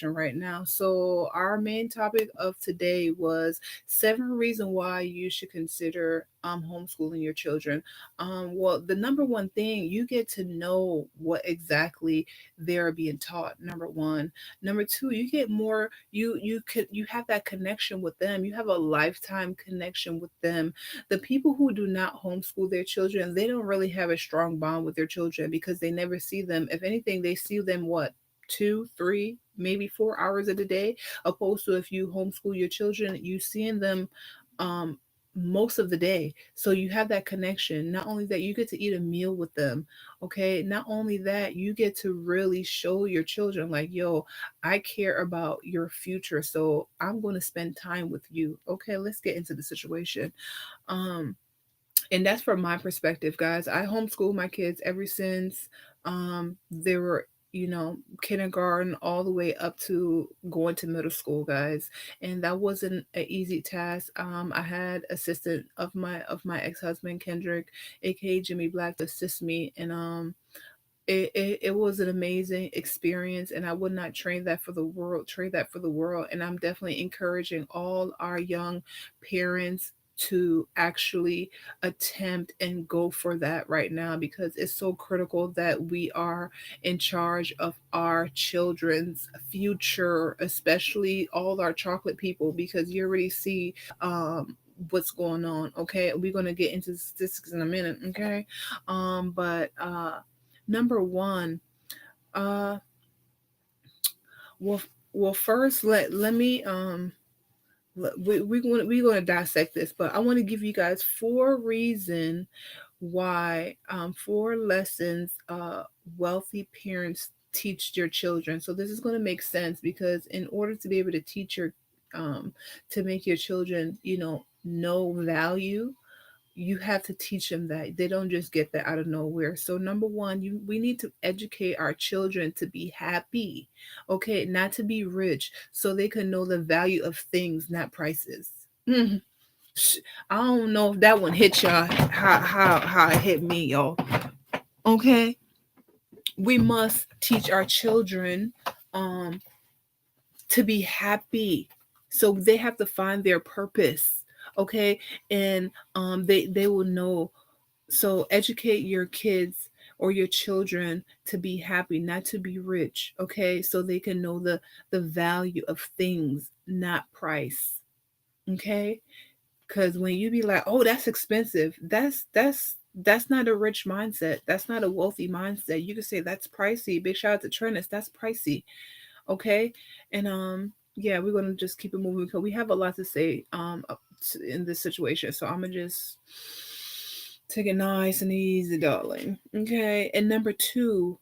right now. So our main topic of today was 7 reasons why you should consider homeschooling your children. Well, the number one thing, you get to know what exactly they're being taught. Number one. Number two, you get more. You have that connection with them. You have a lifetime connection with them. The people who do not homeschool their children, they don't really have a strong bond with their children because they never see them. If anything, they see them what, 2, 3, maybe 4 hours of the day, opposed to if you homeschool your children, you seeing them um most of the day. So you have that connection. Not only that, you get to eat a meal with them. Okay, not only that, you get to really show your children like, yo, I care about your future, so I'm going to spend time with you. Okay, let's get into the situation. um and that's from my perspective, guys. I homeschool my kids ever since they were, kindergarten all the way up to going to middle school, guys. And that wasn't an easy task. I had assistant of my ex-husband Kendrick, aka Jimmy Black, to assist me. And it was an amazing experience, and I would not trade that for the world. And I'm definitely encouraging all our young parents to actually attempt and go for that right now, because it's so critical that we are in charge of our children's future, especially all our chocolate people, because you already see what's going on. Okay, we're going to get into statistics in a minute. Okay, but number one, uh, well, first let me we're gonna dissect this, but I want to give you guys 4 reasons why, 4 lessons wealthy parents teach their children. So this is going to make sense, because in order to be able to teach your to make your children, know value, you have to teach them that. They don't just get that out of nowhere. So number one, we need to educate our children to be happy, okay, not to be rich, so they can know the value of things, not prices. Mhm. I don't know if that one hit y'all how it hit me, y'all. Okay, we must teach our children um to be happy, so they have to find their purpose. Okay, and they will know. So educate your kids or your children to be happy, not to be rich, okay? So they can know the value of things, not price, okay? Cuz when you be like, "Oh, that's expensive." That's not a rich mindset. That's not a wealthy mindset. You could say that's pricey. Big shout out to Trennis. That's pricey, okay? And yeah, we're going to just keep it moving because we have a lot to say in this situation. So I'm going to just take it nice and easy, darling. Okay. And number two,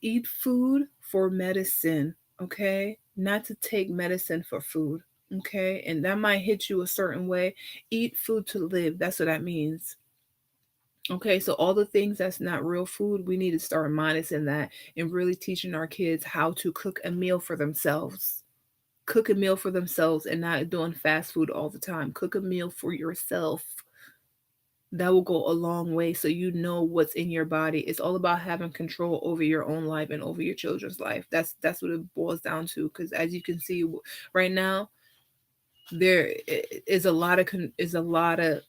eat food for medicine. Okay. Not to take medicine for food. Okay. And that might hit you a certain way. Eat food to live. That's what that means. Okay, so all the things that's not real food, we need to start minusing that and really teaching our kids how to cook a meal for themselves. Cook a meal for themselves and not doing fast food all the time. Cook a meal for yourself. That will go a long way, so you know what's in your body. It's all about having control over your own life and over your children's life. That's what it boils down to, because as you can see right now, there is a lot of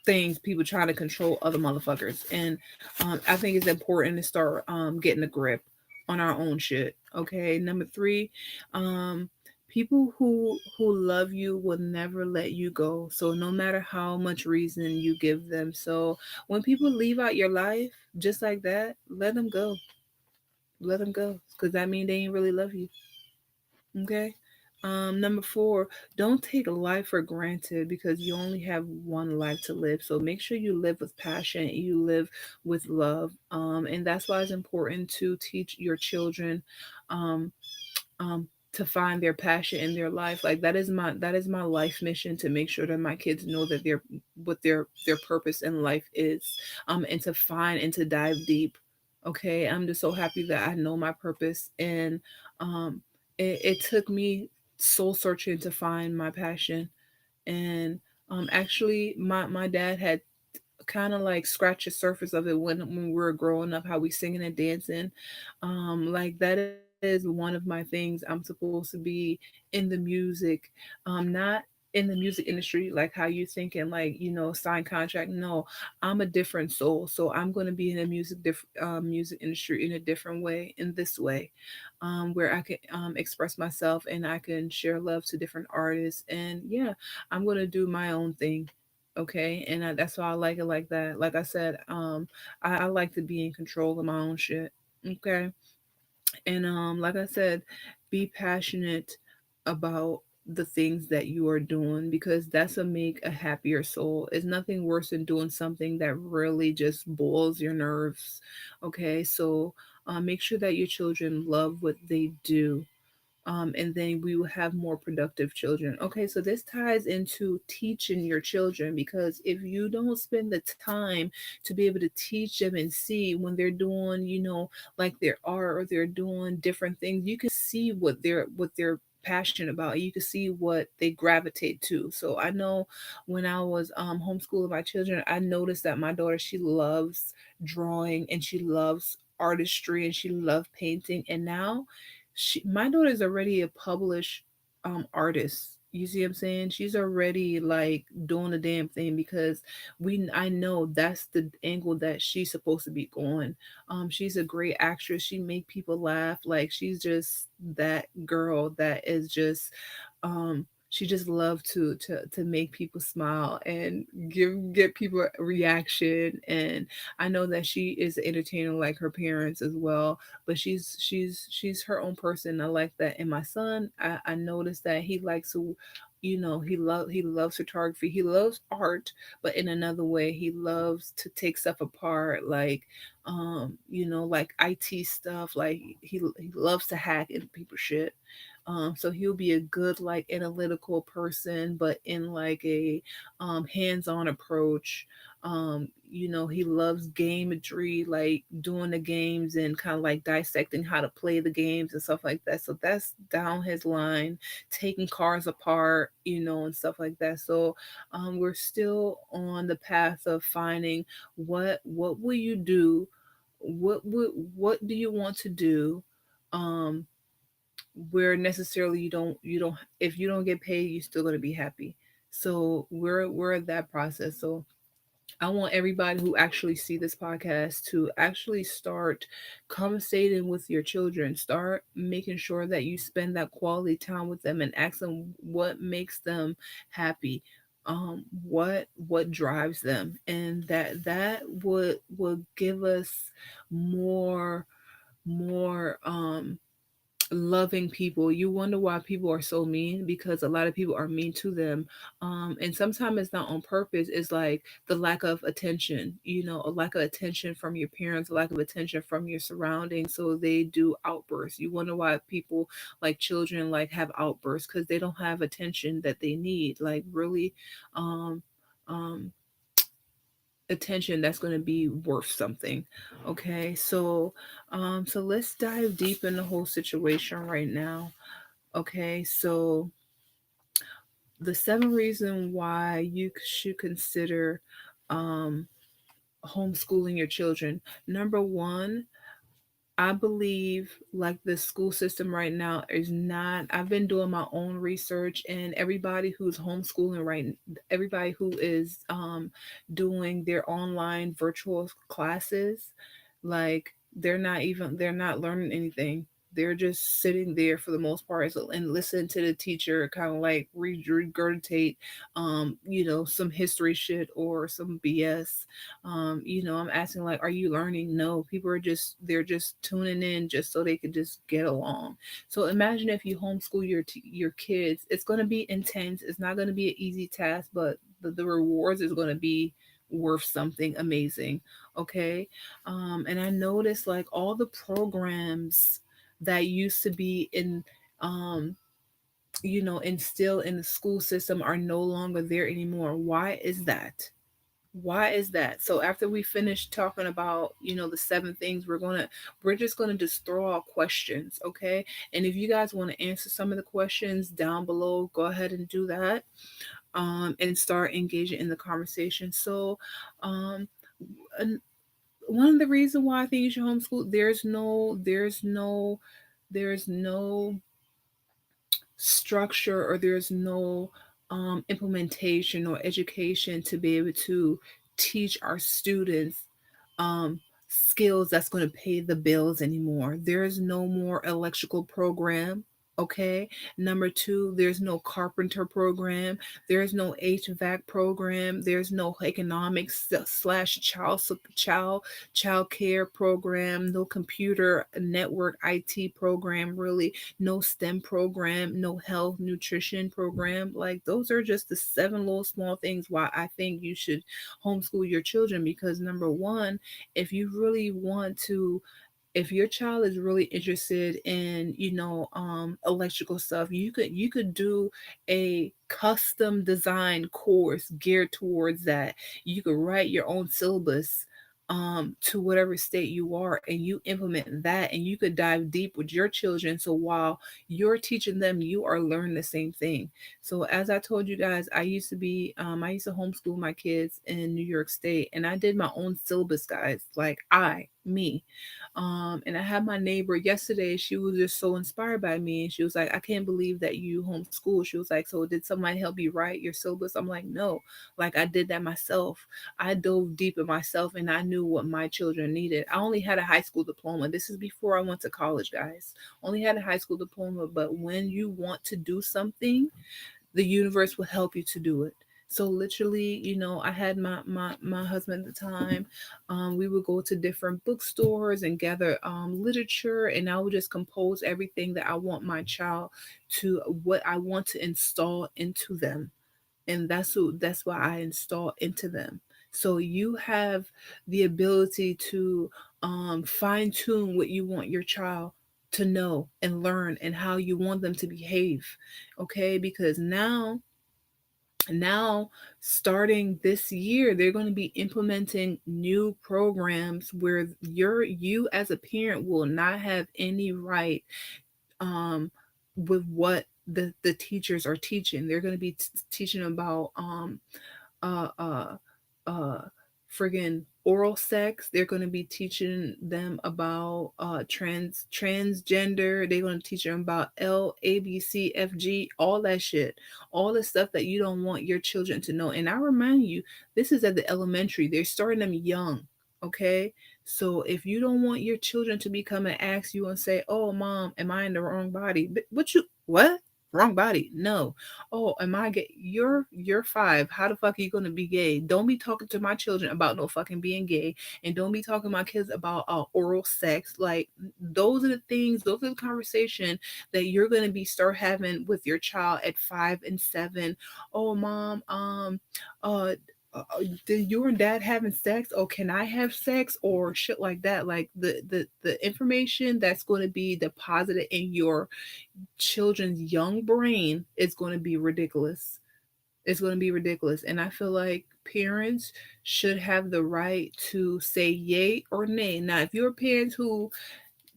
things, people trying to control other motherfuckers. And I think it's important to start getting a grip on our own shit. Okay, number three, um people who love you will never let you go, so no matter how much reason you give them. So when people leave out your life just like that, let them go. Let them go, because that means they ain't really love you. Okay. Number four, don't take life for granted, because you only have one life to live. So make sure you live with passion, you live with love. And that's why it's important to teach your children um, um, to find their passion in their life. Like that is my life mission, to make sure that my kids know that what their purpose in life is, and to find and to dive deep. Okay, I'm just so happy that I know my purpose. And um, it took me soul searching to find my passion. And actually, my dad had kind of like scratched the surface of it when we were growing up, how we singing and dancing, like that is is one of my things. I'm supposed to be in the music, not in the music industry like how you thinking, like, sign contract. No, I'm a different soul, so I'm going to be in the music industry in a different way, in this way, where I can express myself and I can share love to different artists. And yeah, I'm going to do my own thing. Okay, and that's why I like it like that. Like I said, I like to be in control of my own shit. Okay, and like I said, be passionate about the things that you are doing, because that's a make a happier soul. It's nothing worse than doing something that really just boils your nerves. Okay, so make sure that your children love what they do, and then we will have more productive children. Okay, so this ties into teaching your children, because if you don't spend the time to be able to teach them and see when they're doing, like their art, or they're doing different things, you can see what they're passionate about. You can see what they gravitate to. So I know when I was homeschooling my children, I noticed that my daughter, she loves drawing and she loves artistry and she loves painting, and now my daughter is already a published artist. You see what I'm saying? She's already like doing the damn thing, because I know that's the angle that she's supposed to be going. She's a great actress. She make people laugh. Like, she's just that girl that is just she just love to make people smile and get people a reaction. And I know that she is an entertainer like her parents as well, but she's her own person. I like that. And my son, I noticed that he likes to, he loves photography, he loves art, but in another way. He loves to take stuff apart, like like IT stuff. Like, he loves to hack into people's shit. So he'll be a good, like, analytical person, but in like a hands-on approach. He loves gamery, like doing the games and kind of like dissecting how to play the games and stuff like that. So that's down his line, taking cars apart, and stuff like that. So we're still on the path of finding what will you do, what do you want to do, um where necessarily you don't, if you don't get paid, you're still going to be happy. So we're at that process. So I want everybody who actually see this podcast to actually start conversating with your children. Start making sure that you spend that quality time with them and ask them what makes them happy, what drives them, and that would give us more loving people. You wonder why people are so mean, because a lot of people are mean to them. And sometimes it's not on purpose. It's like the lack of attention, a lack of attention from your parents, a lack of attention from your surroundings. So they do outbursts. You wonder why people, like children, like have outbursts, because they don't have attention that they need. Like, really, um, um, attention that's going to be worth something. Okay, so let's dive deep in the whole situation right now. Okay, so the 7 reasons why you should consider um homeschooling your children. Number 1, I believe, like, the school system right now is not. I've been doing my own research, and everybody who's homeschooling everybody who is doing their online virtual classes, like, they're not learning anything. They're just sitting there for the most part, and listen to the teacher kind of like regurgitate some history shit or some BS. I'm asking, like, are you learning? No, people are they're just tuning in just so they could just get along. So imagine if you homeschool your kids. It's going to be intense. It's not going to be an easy task, but the rewards is going to be worth something amazing. Okay. And I noticed, like, all the programs that used to be um instilled in the school system are no longer there anymore. Why is that? Why is that? So after we finish talking about, the 7 things, we're just gonna just throw out questions, okay? And if you guys want to answer some of the questions down below, go ahead and do that. And start engaging in the conversation. So um an- one of the reasons why I think you should homeschool, there's no there's no structure, or there's no implementation or education to be able to teach our students um, skills that's going to pay the bills anymore. There's no more electrical program. Okay. Number two, there's no carpenter program. There's no HVAC program. There's no economics slash child care program. No computer network IT program. Really, no STEM program. No health nutrition program. Like, those are just the seven little small things why I think you should homeschool your children. Because number one, if you really want to, if your child is really interested in, electrical stuff, you could do a custom design course geared towards that. You could write your own syllabus to whatever state you are, and you implement that, and you could dive deep with your children. So while you're teaching them, you are learning the same thing. So as I told you guys, I used to homeschool my kids in New York State, and I did my own syllabus, guys. Like, me. And I had my neighbor yesterday. She was just so inspired by me, and she was like, "I can't believe that you homeschool." She was like, "So did somebody help you write your syllabus?" I'm like, "No, like, I did that myself. I dove deep in myself, and I knew what my children needed." I only had a high school diploma. This is before I went to college, guys. Only had a high school diploma, but when you want to do something, the universe will help you to do it. So literally, I had my husband at the time. We would go to different bookstores and gather literature, and I would just compose everything that I want my child to, what I want to install into them, and that's why I install into them. So you have the ability to fine tune what you want your child to know and learn, and how you want them to behave. Okay, because now starting this year, they're going to be implementing new programs where you as a parent will not have any right um with what the teachers are teaching. They're going to be teaching about uh uh uh friggin' oral sex. They're going to be teaching them about transgender. They're going to teach them about LABCFG, all that shit, all the stuff that you don't want your children to know. And I remind you, this is at the elementary. They're starting them young. Okay. So if you don't want your children to become and ask you and say, "Oh, mom, am I in the wrong body?" What? Wrong body? No. "Oh, am I gay?" You're 5. How the fuck are you gonna be gay? Don't be talking to my children about no fucking being gay, and don't be talking to my kids about oral sex. Like, those are the things. Those are the conversation that you're gonna be start having with your child at 5 and 7. "Oh, mom, uh." Did you and dad having sex, or can I have sex, or shit like that? Like, the information that's going to be deposited in your children's young brain is going to be ridiculous. It's going to be ridiculous. And I feel like parents should have the right to say yay or nay. Now, if you're a parent who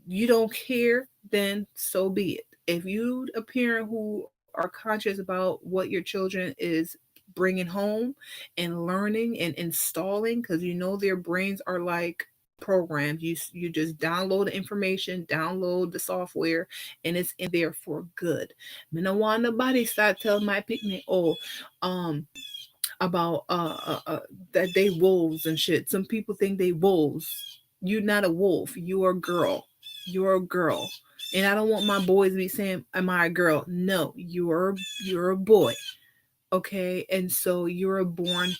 you don't care, then so be it. If you a parent who are conscious about what your children is bringing home and learning and installing, because you know their brains are like programs. You just download the information, download the software, and it's in there for good. I don't want nobody start telling my picnic, "Oh, um about that they wolves and shit." Some people think they wolves. You're not a wolf. You're a girl. You're a girl. And I don't want my boys to be saying, "Am I a girl?" No, you're a boy. Okay, and so you're a born